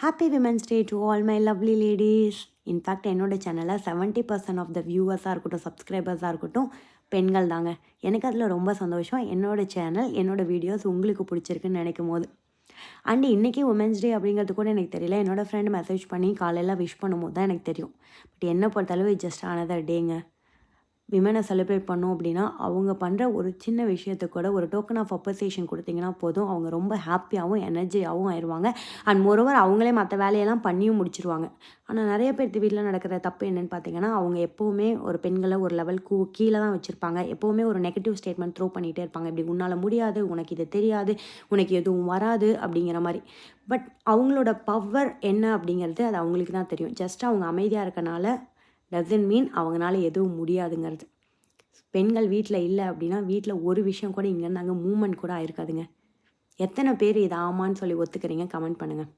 Happy women's day to all my lovely ladies. In fact என்னோட சேனலில் 70% of the வியூவர்ஸாக இருக்கட்டும், சப்ஸ்கிரைபர்ஸாக இருக்கட்டும், பெண்கள் தாங்க. எனக்கு அதில் ரொம்ப சந்தோஷம். என்னோடய சேனல், என்னோடய வீடியோஸ் உங்களுக்கு பிடிச்சிருக்குன்னு நினைக்கும் போது. அண்ட் இன்றைக்கி உமன்ஸ் டே அப்படிங்கிறது கூட எனக்கு தெரியல. என்னோடய ஃப்ரெண்டு மெசேஜ் பண்ணி காலையில் விஷ் பண்ணும்போது தான் எனக்கு தெரியும். பட் என்னை பொறுத்தளவு ஜஸ்ட் ஆனதர் டேங்க. விமனை செலிப்ரேட் பண்ணோம் அப்படின்னா அவங்க பண்ணுற ஒரு சின்ன விஷயத்துக்கு கூட ஒரு டோக்கன் ஆஃப் அப்ரிசியேஷன் கொடுத்தீங்கன்னா போதும், அவங்க ரொம்ப ஹாப்பியாகவும் எனர்ஜியாகவும் ஆயிடுவாங்க. அண்ட் மோரோவர் அவங்களே மற்ற வேலையெல்லாம் பண்ணியும் முடிச்சிருவாங்க. ஆனால் நிறைய பேர் வீட்டில் நடக்கிற தப்பு என்னென்னு பார்த்தீங்கன்னா, அவங்க எப்போவுமே ஒரு பெண்களை ஒரு லெவல் கீழே தான் வச்சுருப்பாங்க. எப்போவுமே ஒரு நெகட்டிவ் ஸ்டேட்மெண்ட் த்ரோ பண்ணிகிட்டே இருப்பாங்க. இப்படி உன்னால் முடியாது, உனக்கு இது தெரியாது, உனக்கு எதுவும் வராது அப்படிங்கிற மாதிரி. பட் அவங்களோட பவர் என்ன அப்படிங்கிறது அது அவங்களுக்கு தான் தெரியும். ஜஸ்ட் அவங்க அமைதியாக இருக்கனால டசன்ட் மீன் அவங்களால எதுவும் முடியாதுங்கிறது. பெண்கள் வீட்டில் இல்லை அப்படின்னா வீட்டில் ஒரு விஷயம் கூட இங்கே இருந்தாங்க மூமெண்ட் கூட ஆயிருக்காதுங்க. எத்தனை பேர் இது ஆமான்னு சொல்லி ஒத்துக்கிறீங்க? கமெண்ட் பண்ணுங்கள்.